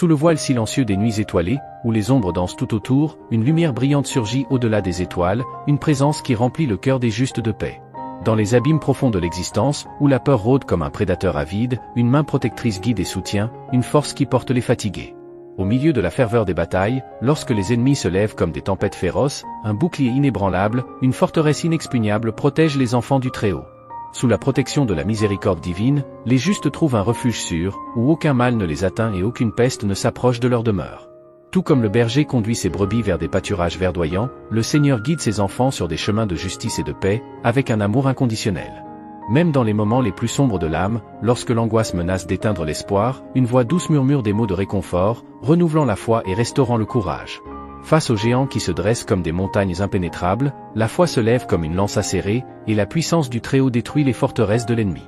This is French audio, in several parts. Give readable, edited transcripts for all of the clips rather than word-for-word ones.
Sous le voile silencieux des nuits étoilées, où les ombres dansent tout autour, une lumière brillante surgit au-delà des étoiles, une présence qui remplit le cœur des justes de paix. Dans les abîmes profonds de l'existence, où la peur rôde comme un prédateur avide, une main protectrice guide et soutient, une force qui porte les fatigués. Au milieu de la ferveur des batailles, lorsque les ennemis se lèvent comme des tempêtes féroces, un bouclier inébranlable, une forteresse inexpugnable protège les enfants du Très-Haut. Sous la protection de la miséricorde divine, les justes trouvent un refuge sûr, où aucun mal ne les atteint et aucune peste ne s'approche de leur demeure. Tout comme le berger conduit ses brebis vers des pâturages verdoyants, le Seigneur guide ses enfants sur des chemins de justice et de paix, avec un amour inconditionnel. Même dans les moments les plus sombres de l'âme, lorsque l'angoisse menace d'éteindre l'espoir, une voix douce murmure des mots de réconfort, renouvelant la foi et restaurant le courage. Face aux géants qui se dressent comme des montagnes impénétrables, la foi se lève comme une lance acérée, et la puissance du Très-Haut détruit les forteresses de l'ennemi.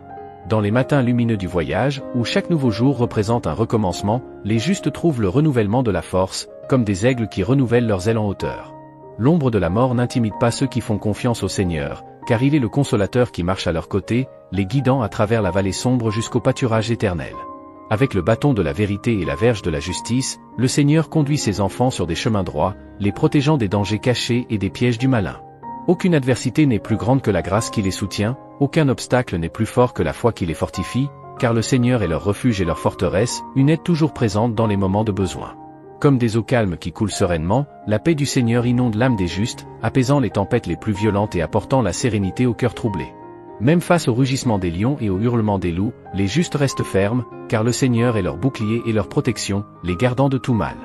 Dans les matins lumineux du voyage, où chaque nouveau jour représente un recommencement, les justes trouvent le renouvellement de la force, comme des aigles qui renouvellent leurs ailes en hauteur. L'ombre de la mort n'intimide pas ceux qui font confiance au Seigneur, car il est le consolateur qui marche à leur côté, les guidant à travers la vallée sombre jusqu'au pâturage éternel. Avec le bâton de la vérité et la verge de la justice, le Seigneur conduit ses enfants sur des chemins droits, les protégeant des dangers cachés et des pièges du malin. Aucune adversité n'est plus grande que la grâce qui les soutient, aucun obstacle n'est plus fort que la foi qui les fortifie, car le Seigneur est leur refuge et leur forteresse, une aide toujours présente dans les moments de besoin. Comme des eaux calmes qui coulent sereinement, la paix du Seigneur inonde l'âme des justes, apaisant les tempêtes les plus violentes et apportant la sérénité au cœur troublé. Même face au rugissement des lions et au hurlement des loups, les justes restent fermes, car le Seigneur est leur bouclier et leur protection, les gardant de tout mal.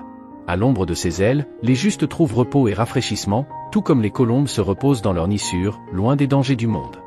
À l'ombre de ses ailes, les justes trouvent repos et rafraîchissement, tout comme les colombes se reposent dans leur nid sûr, loin des dangers du monde.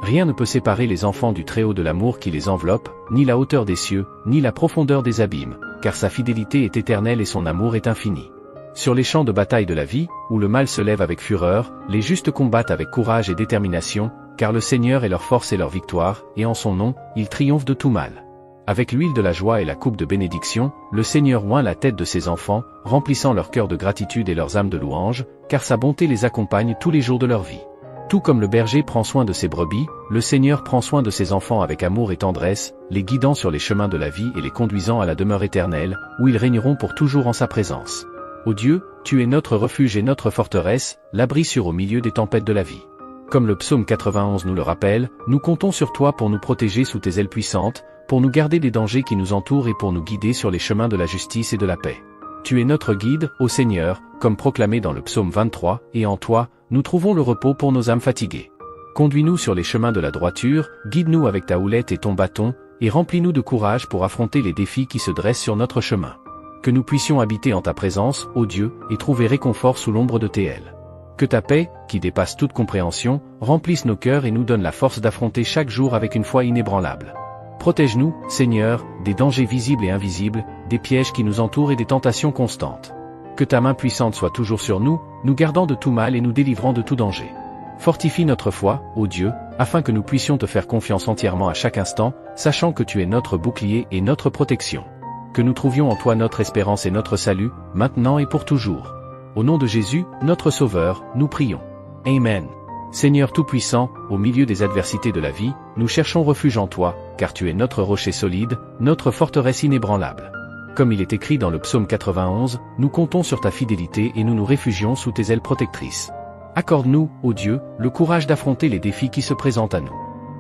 Rien ne peut séparer les enfants du Très-Haut de l'amour qui les enveloppe, ni la hauteur des cieux, ni la profondeur des abîmes, car sa fidélité est éternelle et son amour est infini. Sur les champs de bataille de la vie, où le mal se lève avec fureur, les justes combattent avec courage et détermination, car le Seigneur est leur force et leur victoire, et en son nom, ils triomphent de tout mal. Avec l'huile de la joie et la coupe de bénédiction, le Seigneur oint la tête de ses enfants, remplissant leur cœur de gratitude et leurs âmes de louange, car sa bonté les accompagne tous les jours de leur vie. Tout comme le berger prend soin de ses brebis, le Seigneur prend soin de ses enfants avec amour et tendresse, les guidant sur les chemins de la vie et les conduisant à la demeure éternelle, où ils régneront pour toujours en sa présence. Ô Dieu, tu es notre refuge et notre forteresse, l'abri sûr au milieu des tempêtes de la vie. Comme le psaume 91 nous le rappelle, nous comptons sur toi pour nous protéger sous tes ailes puissantes, pour nous garder des dangers qui nous entourent et pour nous guider sur les chemins de la justice et de la paix. Tu es notre guide, ô Seigneur, comme proclamé dans le psaume 23, et en toi, nous trouvons le repos pour nos âmes fatiguées. Conduis-nous sur les chemins de la droiture, guide-nous avec ta houlette et ton bâton, et remplis-nous de courage pour affronter les défis qui se dressent sur notre chemin. Que nous puissions habiter en ta présence, ô Dieu, et trouver réconfort sous l'ombre de tes ailes. Que ta paix, qui dépasse toute compréhension, remplisse nos cœurs et nous donne la force d'affronter chaque jour avec une foi inébranlable. Protège-nous, Seigneur, des dangers visibles et invisibles, des pièges qui nous entourent et des tentations constantes. Que ta main puissante soit toujours sur nous, nous gardant de tout mal et nous délivrant de tout danger. Fortifie notre foi, ô Dieu, afin que nous puissions te faire confiance entièrement à chaque instant, sachant que tu es notre bouclier et notre protection. Que nous trouvions en toi notre espérance et notre salut, maintenant et pour toujours. Au nom de Jésus, notre Sauveur, nous prions. Amen. Seigneur Tout-Puissant, au milieu des adversités de la vie, nous cherchons refuge en toi, car tu es notre rocher solide, notre forteresse inébranlable. Comme il est écrit dans le psaume 91, nous comptons sur ta fidélité et nous nous réfugions sous tes ailes protectrices. Accorde-nous, ô Dieu, le courage d'affronter les défis qui se présentent à nous.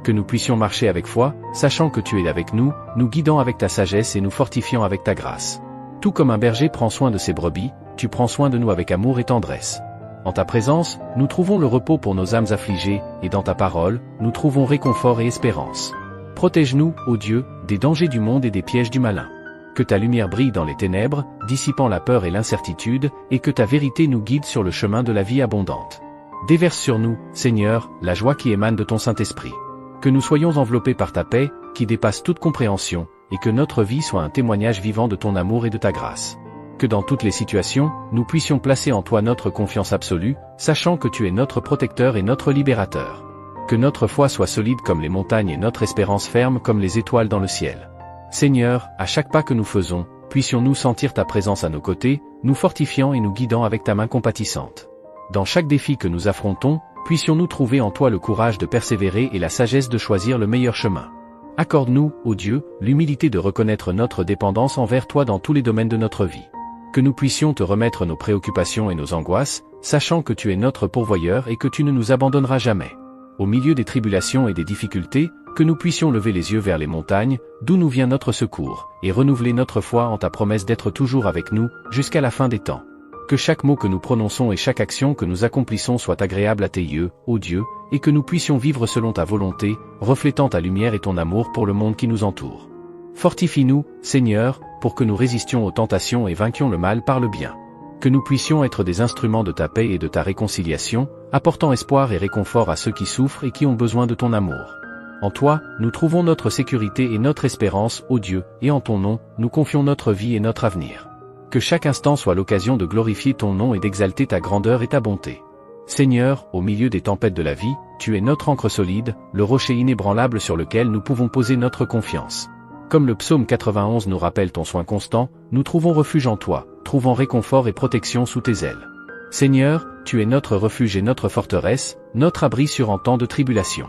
Que nous puissions marcher avec foi, sachant que tu es avec nous, nous guidant avec ta sagesse et nous fortifiant avec ta grâce. Tout comme un berger prend soin de ses brebis, tu prends soin de nous avec amour et tendresse. En ta présence, nous trouvons le repos pour nos âmes affligées, et dans ta parole, nous trouvons réconfort et espérance. Protège-nous, ô Dieu, des dangers du monde et des pièges du malin. Que ta lumière brille dans les ténèbres, dissipant la peur et l'incertitude, et que ta vérité nous guide sur le chemin de la vie abondante. Déverse sur nous, Seigneur, la joie qui émane de ton Saint-Esprit. Que nous soyons enveloppés par ta paix, qui dépasse toute compréhension, et que notre vie soit un témoignage vivant de ton amour et de ta grâce. Que dans toutes les situations, nous puissions placer en toi notre confiance absolue, sachant que tu es notre protecteur et notre libérateur. Que notre foi soit solide comme les montagnes et notre espérance ferme comme les étoiles dans le ciel. Seigneur, à chaque pas que nous faisons, puissions-nous sentir ta présence à nos côtés, nous fortifiant et nous guidant avec ta main compatissante. Dans chaque défi que nous affrontons, puissions-nous trouver en toi le courage de persévérer et la sagesse de choisir le meilleur chemin. Accorde-nous, ô Dieu, l'humilité de reconnaître notre dépendance envers toi dans tous les domaines de notre vie. Que nous puissions te remettre nos préoccupations et nos angoisses, sachant que tu es notre pourvoyeur et que tu ne nous abandonneras jamais. Au milieu des tribulations et des difficultés, que nous puissions lever les yeux vers les montagnes, d'où nous vient notre secours, et renouveler notre foi en ta promesse d'être toujours avec nous, jusqu'à la fin des temps. Que chaque mot que nous prononçons et chaque action que nous accomplissons soit agréable à tes yeux, ô Dieu, et que nous puissions vivre selon ta volonté, reflétant ta lumière et ton amour pour le monde qui nous entoure. Fortifie-nous, Seigneur, pour que nous résistions aux tentations et vainquions le mal par le bien. Que nous puissions être des instruments de ta paix et de ta réconciliation, apportant espoir et réconfort à ceux qui souffrent et qui ont besoin de ton amour. En toi, nous trouvons notre sécurité et notre espérance, ô Dieu, et en ton nom, nous confions notre vie et notre avenir. Que chaque instant soit l'occasion de glorifier ton nom et d'exalter ta grandeur et ta bonté. Seigneur, au milieu des tempêtes de la vie, tu es notre ancre solide, le rocher inébranlable sur lequel nous pouvons poser notre confiance. Comme le psaume 91 nous rappelle ton soin constant, nous trouvons refuge en toi, trouvant réconfort et protection sous tes ailes. Seigneur, tu es notre refuge et notre forteresse, notre abri sur en temps de tribulation.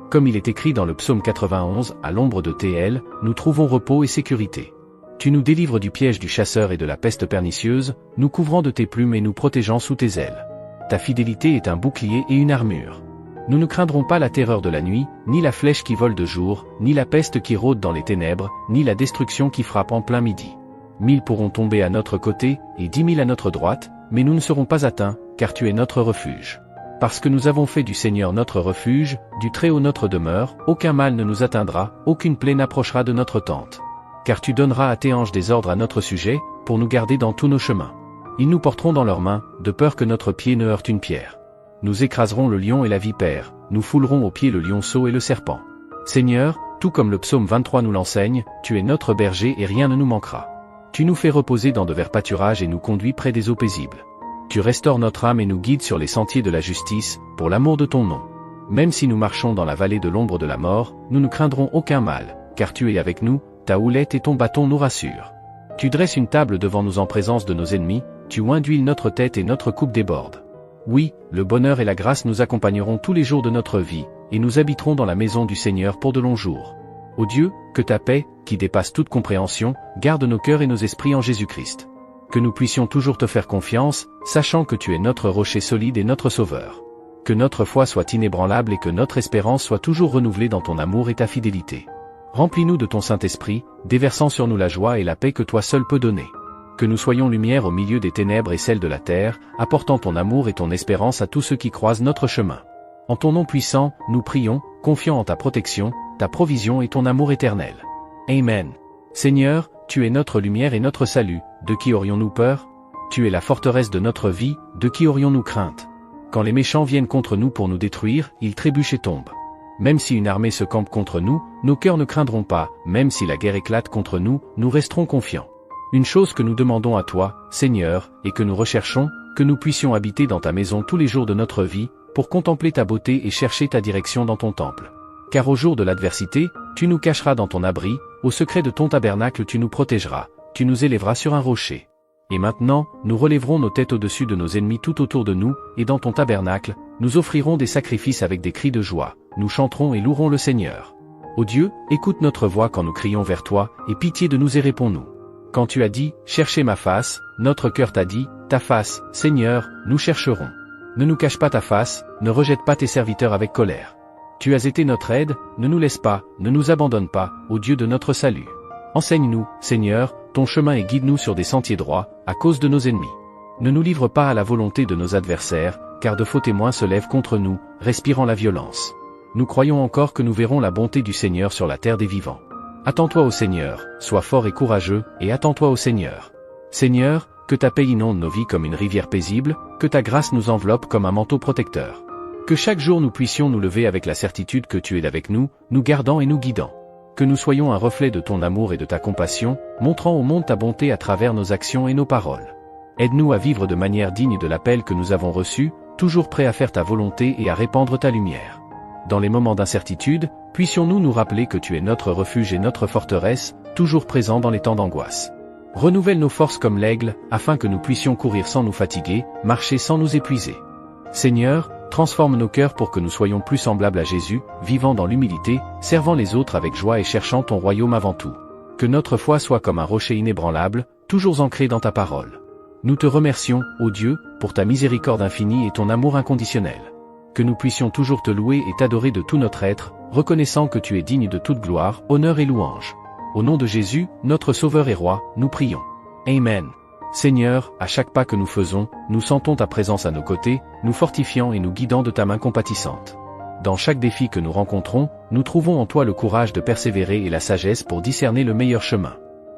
Comme il est écrit dans le psaume 91, à l'ombre de tes ailes, nous trouvons repos et sécurité. Tu nous délivres du piège du chasseur et de la peste pernicieuse, nous couvrant de tes plumes et nous protégeant sous tes ailes. Ta fidélité est un bouclier et une armure. Nous ne craindrons pas la terreur de la nuit, ni la flèche qui vole de jour, ni la peste qui rôde dans les ténèbres, ni la destruction qui frappe en plein midi. 1000 pourront tomber à notre côté, et 10 000 à notre droite, mais nous ne serons pas atteints, car tu es notre refuge. Parce que nous avons fait du Seigneur notre refuge, du Très-Haut notre demeure, aucun mal ne nous atteindra, aucune plaie n'approchera de notre tente. Car tu donneras à tes anges des ordres à notre sujet, pour nous garder dans tous nos chemins. Ils nous porteront dans leurs mains, de peur que notre pied ne heurte une pierre. Nous écraserons le lion et la vipère, nous foulerons aux pieds le lionceau et le serpent. Seigneur, tout comme le psaume 23 nous l'enseigne, tu es notre berger et rien ne nous manquera. Tu nous fais reposer dans de verts pâturages et nous conduis près des eaux paisibles. Tu restaures notre âme et nous guides sur les sentiers de la justice, pour l'amour de ton nom. Même si nous marchons dans la vallée de l'ombre de la mort, nous ne craindrons aucun mal, car tu es avec nous, ta houlette et ton bâton nous rassurent. Tu dresses une table devant nous en présence de nos ennemis, tu oins d'huile notre tête et notre coupe déborde. Oui, le bonheur et la grâce nous accompagneront tous les jours de notre vie, et nous habiterons dans la maison du Seigneur pour de longs jours. Ô Dieu, que ta paix, qui dépasse toute compréhension, garde nos cœurs et nos esprits en Jésus-Christ. Que nous puissions toujours te faire confiance, sachant que tu es notre rocher solide et notre sauveur. Que notre foi soit inébranlable et que notre espérance soit toujours renouvelée dans ton amour et ta fidélité. Remplis-nous de ton Saint-Esprit, déversant sur nous la joie et la paix que toi seul peux donner. Que nous soyons lumière au milieu des ténèbres et celles de la terre, apportant ton amour et ton espérance à tous ceux qui croisent notre chemin. En ton nom puissant, nous prions, confiant en ta protection, ta provision et ton amour éternel. Amen. Seigneur, tu es notre lumière et notre salut, de qui aurions-nous peur? Tu es la forteresse de notre vie, de qui aurions-nous crainte? Quand les méchants viennent contre nous pour nous détruire, ils trébuchent et tombent. Même si une armée se campe contre nous, nos cœurs ne craindront pas, même si la guerre éclate contre nous, nous resterons confiants. Une chose que nous demandons à toi, Seigneur, et que nous recherchons, que nous puissions habiter dans ta maison tous les jours de notre vie, pour contempler ta beauté et chercher ta direction dans ton temple. Car au jour de l'adversité, tu nous cacheras dans ton abri, au secret de ton tabernacle tu nous protégeras, tu nous élèveras sur un rocher. Et maintenant, nous relèverons nos têtes au-dessus de nos ennemis tout autour de nous, et dans ton tabernacle, nous offrirons des sacrifices avec des cris de joie, nous chanterons et louerons le Seigneur. Ô Dieu, écoute notre voix quand nous crions vers toi, et pitié de nous et réponds-nous. Quand tu as dit, cherchez ma face, notre cœur t'a dit, ta face, Seigneur, nous chercherons. Ne nous cache pas ta face, ne rejette pas tes serviteurs avec colère. Tu as été notre aide, ne nous laisse pas, ne nous abandonne pas, ô Dieu de notre salut. Enseigne-nous, Seigneur, ton chemin et guide-nous sur des sentiers droits, à cause de nos ennemis. Ne nous livre pas à la volonté de nos adversaires, car de faux témoins se lèvent contre nous, respirant la violence. Nous croyons encore que nous verrons la bonté du Seigneur sur la terre des vivants. Attends-toi au Seigneur, sois fort et courageux, et attends-toi au Seigneur. Seigneur, que ta paix inonde nos vies comme une rivière paisible, que ta grâce nous enveloppe comme un manteau protecteur. Que chaque jour nous puissions nous lever avec la certitude que tu es avec nous, nous gardant et nous guidant. Que nous soyons un reflet de ton amour et de ta compassion, montrant au monde ta bonté à travers nos actions et nos paroles. Aide-nous à vivre de manière digne de l'appel que nous avons reçu, toujours prêts à faire ta volonté et à répandre ta lumière. Dans les moments d'incertitude, puissions-nous nous rappeler que tu es notre refuge et notre forteresse, toujours présent dans les temps d'angoisse. Renouvelle nos forces comme l'aigle, afin que nous puissions courir sans nous fatiguer, marcher sans nous épuiser. Seigneur, Transforme nos cœurs pour que nous soyons plus semblables à Jésus, vivant dans l'humilité, servant les autres avec joie et cherchant ton royaume avant tout. Que notre foi soit comme un rocher inébranlable, toujours ancré dans ta parole. Nous te remercions, ô Dieu, pour ta miséricorde infinie et ton amour inconditionnel. Que nous puissions toujours te louer et t'adorer de tout notre être, reconnaissant que tu es digne de toute gloire, honneur et louange. Au nom de Jésus, notre Sauveur et Roi, nous prions. Amen. Seigneur, à chaque pas que nous faisons, nous sentons ta présence à nos côtés, nous fortifiant et nous guidant de ta main compatissante. Dans chaque défi que nous rencontrons, nous trouvons en toi le courage de persévérer et la sagesse pour discerner le meilleur chemin.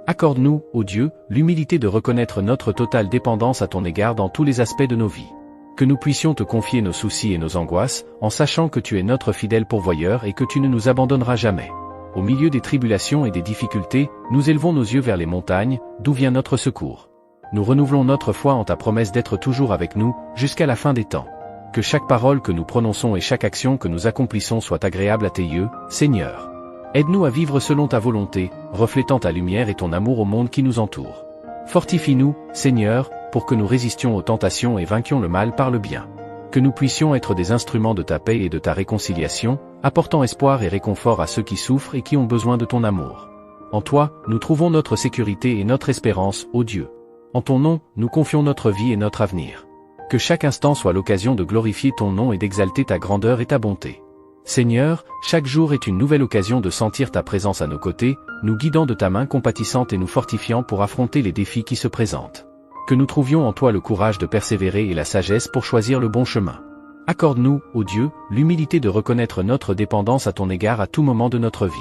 Accorde-nous, ô Dieu, l'humilité de reconnaître notre totale dépendance à ton égard dans tous les aspects de nos vies. Que nous puissions te confier nos soucis et nos angoisses, en sachant que tu es notre fidèle pourvoyeur et que tu ne nous abandonneras jamais. Au milieu des tribulations et des difficultés, nous élevons nos yeux vers les montagnes, d'où vient notre secours. Nous renouvelons notre foi en ta promesse d'être toujours avec nous, jusqu'à la fin des temps. Que chaque parole que nous prononçons et chaque action que nous accomplissons soit agréable à tes yeux, Seigneur. Aide-nous à vivre selon ta volonté, reflétant ta lumière et ton amour au monde qui nous entoure. Fortifie-nous, Seigneur, pour que nous résistions aux tentations et vainquions le mal par le bien. Que nous puissions être des instruments de ta paix et de ta réconciliation, apportant espoir et réconfort à ceux qui souffrent et qui ont besoin de ton amour. En toi, nous trouvons notre sécurité et notre espérance, ô Dieu. En ton nom, nous confions notre vie et notre avenir. Que chaque instant soit l'occasion de glorifier ton nom et d'exalter ta grandeur et ta bonté. Seigneur, chaque jour est une nouvelle occasion de sentir ta présence à nos côtés, nous guidant de ta main compatissante et nous fortifiant pour affronter les défis qui se présentent. Que nous trouvions en toi le courage de persévérer et la sagesse pour choisir le bon chemin. Accorde-nous, ô Dieu, l'humilité de reconnaître notre dépendance à ton égard à tout moment de notre vie.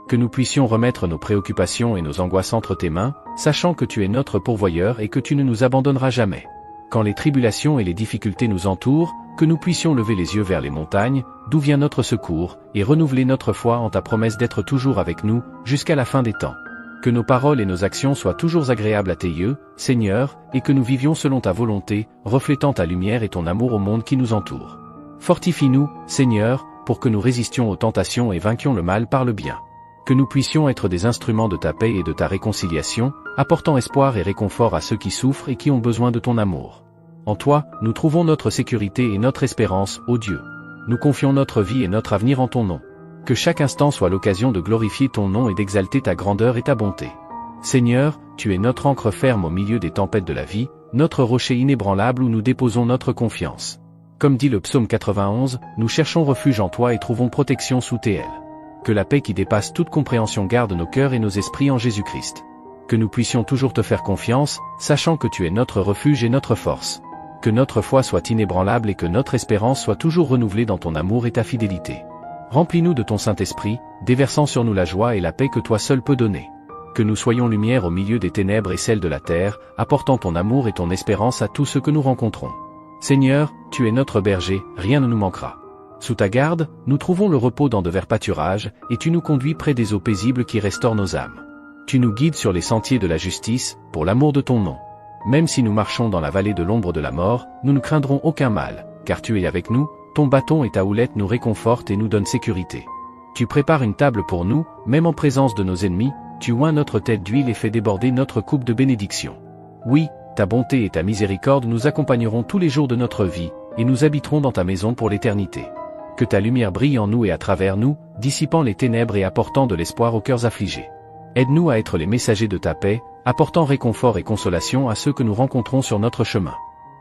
Que nous puissions remettre nos préoccupations et nos angoisses entre tes mains, sachant que tu es notre pourvoyeur et que tu ne nous abandonneras jamais. Quand les tribulations et les difficultés nous entourent, que nous puissions lever les yeux vers les montagnes, d'où vient notre secours, et renouveler notre foi en ta promesse d'être toujours avec nous, jusqu'à la fin des temps. Que nos paroles et nos actions soient toujours agréables à tes yeux, Seigneur, et que nous vivions selon ta volonté, reflétant ta lumière et ton amour au monde qui nous entoure. Fortifie-nous, Seigneur, pour que nous résistions aux tentations et vainquions le mal par le bien. Que nous puissions être des instruments de ta paix et de ta réconciliation, apportant espoir et réconfort à ceux qui souffrent et qui ont besoin de ton amour. En toi, nous trouvons notre sécurité et notre espérance, ô Dieu. Nous confions notre vie et notre avenir en ton nom. Que chaque instant soit l'occasion de glorifier ton nom et d'exalter ta grandeur et ta bonté. Seigneur, tu es notre ancre ferme au milieu des tempêtes de la vie, notre rocher inébranlable où nous déposons notre confiance. Comme dit le psaume 91, nous cherchons refuge en toi et trouvons protection sous tes ailes. Que la paix qui dépasse toute compréhension garde nos cœurs et nos esprits en Jésus-Christ. Que nous puissions toujours te faire confiance, sachant que tu es notre refuge et notre force. Que notre foi soit inébranlable et que notre espérance soit toujours renouvelée dans ton amour et ta fidélité. Remplis-nous de ton Saint-Esprit, déversant sur nous la joie et la paix que toi seul peux donner. Que nous soyons lumière au milieu des ténèbres et celles de la terre, apportant ton amour et ton espérance à tous ceux que nous rencontrons. Seigneur, tu es notre berger, rien ne nous manquera. Sous ta garde, nous trouvons le repos dans de verts pâturages, et tu nous conduis près des eaux paisibles qui restaurent nos âmes. Tu nous guides sur les sentiers de la justice, pour l'amour de ton nom. Même si nous marchons dans la vallée de l'ombre de la mort, nous ne craindrons aucun mal, car tu es avec nous, ton bâton et ta houlette nous réconfortent et nous donnent sécurité. Tu prépares une table pour nous, même en présence de nos ennemis, tu oins notre tête d'huile et fais déborder notre coupe de bénédiction. Oui, ta bonté et ta miséricorde nous accompagneront tous les jours de notre vie, et nous habiterons dans ta maison pour l'éternité. Que ta lumière brille en nous et à travers nous, dissipant les ténèbres et apportant de l'espoir aux cœurs affligés. Aide-nous à être les messagers de ta paix, apportant réconfort et consolation à ceux que nous rencontrons sur notre chemin.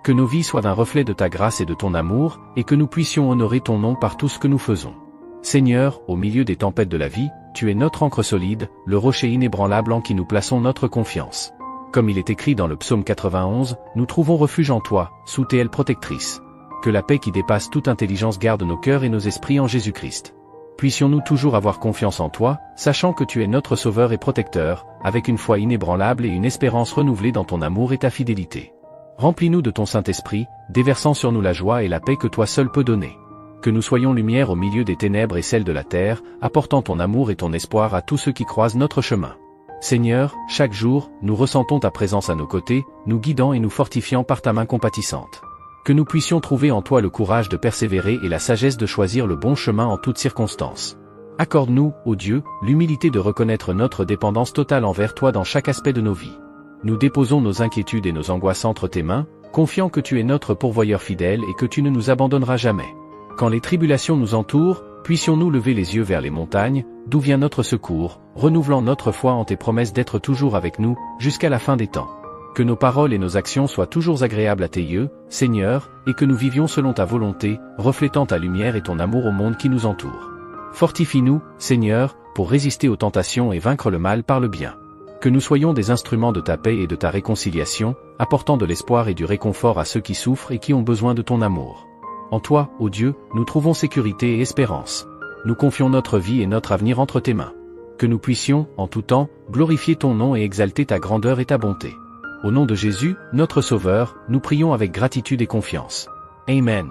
Que nos vies soient un reflet de ta grâce et de ton amour, et que nous puissions honorer ton nom par tout ce que nous faisons. Seigneur, au milieu des tempêtes de la vie, tu es notre ancre solide, le rocher inébranlable en qui nous plaçons notre confiance. Comme il est écrit dans le psaume 91, nous trouvons refuge en toi, sous tes ailes protectrices. Que la paix qui dépasse toute intelligence garde nos cœurs et nos esprits en Jésus-Christ. Puissions-nous toujours avoir confiance en toi, sachant que tu es notre sauveur et protecteur, avec une foi inébranlable et une espérance renouvelée dans ton amour et ta fidélité. Remplis-nous de ton Saint-Esprit, déversant sur nous la joie et la paix que toi seul peux donner. Que nous soyons lumière au milieu des ténèbres et celles de la terre, apportant ton amour et ton espoir à tous ceux qui croisent notre chemin. Seigneur, chaque jour, nous ressentons ta présence à nos côtés, nous guidant et nous fortifiant par ta main compatissante. Que nous puissions trouver en toi le courage de persévérer et la sagesse de choisir le bon chemin en toutes circonstances. Accorde-nous, ô Dieu, l'humilité de reconnaître notre dépendance totale envers toi dans chaque aspect de nos vies. Nous déposons nos inquiétudes et nos angoisses entre tes mains, confiant que tu es notre pourvoyeur fidèle et que tu ne nous abandonneras jamais. Quand les tribulations nous entourent, puissions-nous lever les yeux vers les montagnes, d'où vient notre secours, renouvelant notre foi en tes promesses d'être toujours avec nous, jusqu'à la fin des temps. Que nos paroles et nos actions soient toujours agréables à tes yeux, Seigneur, et que nous vivions selon ta volonté, reflétant ta lumière et ton amour au monde qui nous entoure. Fortifie-nous, Seigneur, pour résister aux tentations et vaincre le mal par le bien. Que nous soyons des instruments de ta paix et de ta réconciliation, apportant de l'espoir et du réconfort à ceux qui souffrent et qui ont besoin de ton amour. En toi, ô Dieu, nous trouvons sécurité et espérance. Nous confions notre vie et notre avenir entre tes mains. Que nous puissions, en tout temps, glorifier ton nom et exalter ta grandeur et ta bonté. Au nom de Jésus, notre Sauveur, nous prions avec gratitude et confiance. Amen.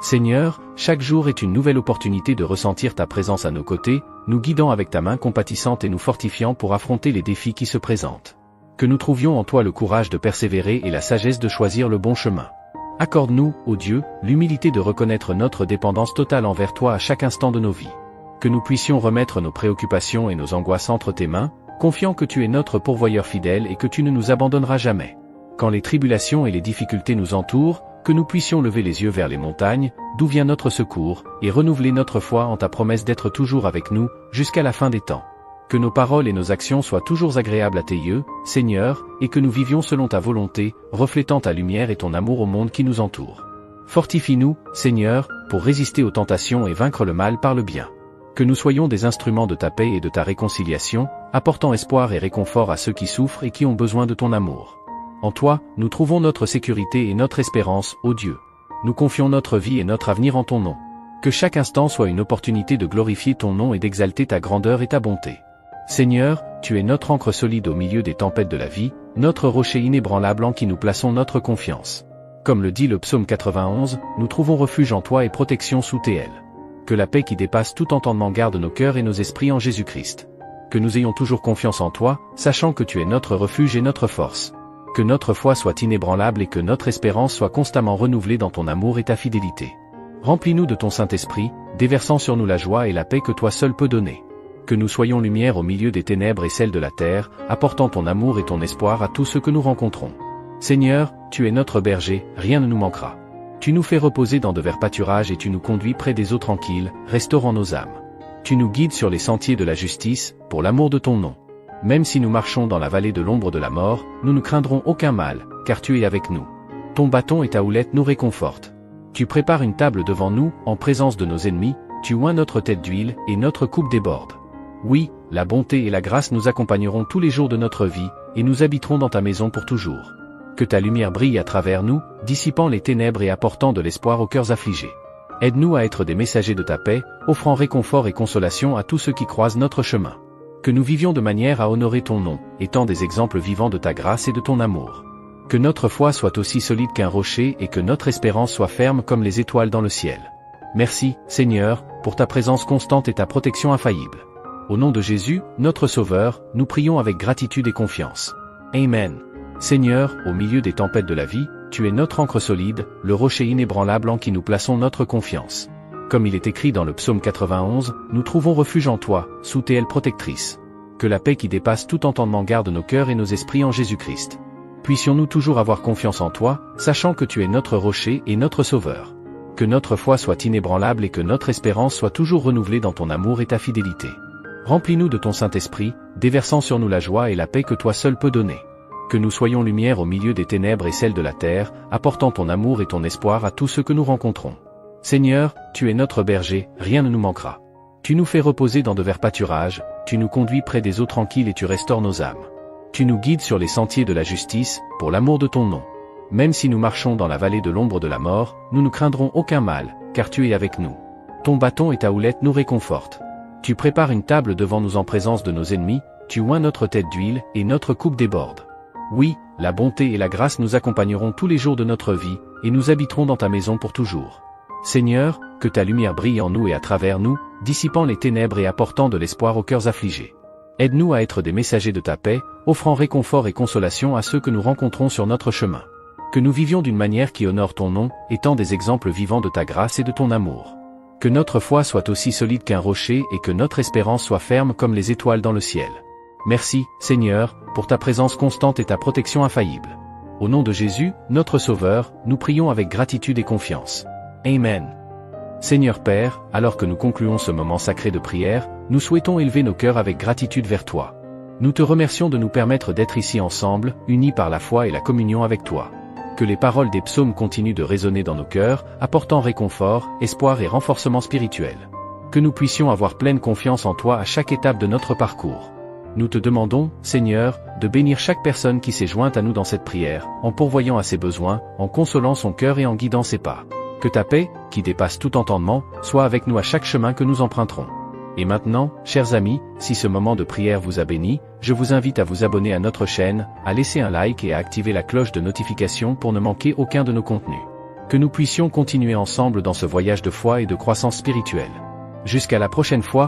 Seigneur, chaque jour est une nouvelle opportunité de ressentir ta présence à nos côtés, nous guidant avec ta main compatissante et nous fortifiant pour affronter les défis qui se présentent. Que nous trouvions en toi le courage de persévérer et la sagesse de choisir le bon chemin. Accorde-nous, ô Dieu, l'humilité de reconnaître notre dépendance totale envers toi à chaque instant de nos vies. Que nous puissions remettre nos préoccupations et nos angoisses entre tes mains, confiant que tu es notre pourvoyeur fidèle et que tu ne nous abandonneras jamais. Quand les tribulations et les difficultés nous entourent, que nous puissions lever les yeux vers les montagnes, d'où vient notre secours, et renouveler notre foi en ta promesse d'être toujours avec nous, jusqu'à la fin des temps. Que nos paroles et nos actions soient toujours agréables à tes yeux, Seigneur, et que nous vivions selon ta volonté, reflétant ta lumière et ton amour au monde qui nous entoure. Fortifie-nous, Seigneur, pour résister aux tentations et vaincre le mal par le bien. Que nous soyons des instruments de ta paix et de ta réconciliation, apportant espoir et réconfort à ceux qui souffrent et qui ont besoin de ton amour. En toi, nous trouvons notre sécurité et notre espérance, ô Dieu. Nous confions notre vie et notre avenir en ton nom. Que chaque instant soit une opportunité de glorifier ton nom et d'exalter ta grandeur et ta bonté. Seigneur, tu es notre ancre solide au milieu des tempêtes de la vie, notre rocher inébranlable en qui nous plaçons notre confiance. Comme le dit le psaume 91, nous trouvons refuge en toi et protection sous tes ailes. Que la paix qui dépasse tout entendement garde nos cœurs et nos esprits en Jésus-Christ. Que nous ayons toujours confiance en toi, sachant que tu es notre refuge et notre force. Que notre foi soit inébranlable et que notre espérance soit constamment renouvelée dans ton amour et ta fidélité. Remplis-nous de ton Saint-Esprit, déversant sur nous la joie et la paix que toi seul peux donner. Que nous soyons lumière au milieu des ténèbres et celles de la terre, apportant ton amour et ton espoir à tous ceux que nous rencontrons. Seigneur, tu es notre berger, rien ne nous manquera. Tu nous fais reposer dans de verts pâturages et tu nous conduis près des eaux tranquilles, restaurant nos âmes. Tu nous guides sur les sentiers de la justice, pour l'amour de ton nom. Même si nous marchons dans la vallée de l'ombre de la mort, nous ne craindrons aucun mal, car tu es avec nous. Ton bâton et ta houlette nous réconfortent. Tu prépares une table devant nous, en présence de nos ennemis, tu oins notre tête d'huile, et notre coupe déborde. Oui, la bonté et la grâce nous accompagneront tous les jours de notre vie, et nous habiterons dans ta maison pour toujours. Que ta lumière brille à travers nous, dissipant les ténèbres et apportant de l'espoir aux cœurs affligés. Aide-nous à être des messagers de ta paix, offrant réconfort et consolation à tous ceux qui croisent notre chemin. Que nous vivions de manière à honorer ton nom, étant des exemples vivants de ta grâce et de ton amour. Que notre foi soit aussi solide qu'un rocher et que notre espérance soit ferme comme les étoiles dans le ciel. Merci, Seigneur, pour ta présence constante et ta protection infaillible. Au nom de Jésus, notre Sauveur, nous prions avec gratitude et confiance. Amen. Seigneur, au milieu des tempêtes de la vie, tu es notre ancre solide, le rocher inébranlable en qui nous plaçons notre confiance. Comme il est écrit dans le psaume 91, nous trouvons refuge en toi, sous tes ailes protectrices. Que la paix qui dépasse tout entendement garde nos cœurs et nos esprits en Jésus-Christ. Puissions-nous toujours avoir confiance en toi, sachant que tu es notre rocher et notre Sauveur. Que notre foi soit inébranlable et que notre espérance soit toujours renouvelée dans ton amour et ta fidélité. Remplis-nous de ton Saint-Esprit, déversant sur nous la joie et la paix que toi seul peux donner. Que nous soyons lumière au milieu des ténèbres et celles de la terre, apportant ton amour et ton espoir à tous ceux que nous rencontrons. Seigneur, tu es notre berger, rien ne nous manquera. Tu nous fais reposer dans de verts pâturages, tu nous conduis près des eaux tranquilles et tu restaures nos âmes. Tu nous guides sur les sentiers de la justice, pour l'amour de ton nom. Même si nous marchons dans la vallée de l'ombre de la mort, nous ne craindrons aucun mal, car tu es avec nous. Ton bâton et ta houlette nous réconfortent. Tu prépares une table devant nous en présence de nos ennemis, tu oins notre tête d'huile, et notre coupe déborde. Oui, la bonté et la grâce nous accompagneront tous les jours de notre vie, et nous habiterons dans ta maison pour toujours. Seigneur, que ta lumière brille en nous et à travers nous, dissipant les ténèbres et apportant de l'espoir aux cœurs affligés. Aide-nous à être des messagers de ta paix, offrant réconfort et consolation à ceux que nous rencontrons sur notre chemin. Que nous vivions d'une manière qui honore ton nom, étant des exemples vivants de ta grâce et de ton amour. Que notre foi soit aussi solide qu'un rocher et que notre espérance soit ferme comme les étoiles dans le ciel. Merci, Seigneur, pour ta présence constante et ta protection infaillible. Au nom de Jésus, notre Sauveur, nous prions avec gratitude et confiance. Amen. Seigneur Père, alors que nous concluons ce moment sacré de prière, nous souhaitons élever nos cœurs avec gratitude vers toi. Nous te remercions de nous permettre d'être ici ensemble, unis par la foi et la communion avec toi. Que les paroles des psaumes continuent de résonner dans nos cœurs, apportant réconfort, espoir et renforcement spirituel. Que nous puissions avoir pleine confiance en toi à chaque étape de notre parcours. Nous te demandons, Seigneur, de bénir chaque personne qui s'est jointe à nous dans cette prière, en pourvoyant à ses besoins, en consolant son cœur et en guidant ses pas. Que ta paix, qui dépasse tout entendement, soit avec nous à chaque chemin que nous emprunterons. Et maintenant, chers amis, si ce moment de prière vous a béni, je vous invite à vous abonner à notre chaîne, à laisser un like et à activer la cloche de notification pour ne manquer aucun de nos contenus. Que nous puissions continuer ensemble dans ce voyage de foi et de croissance spirituelle. Jusqu'à la prochaine fois.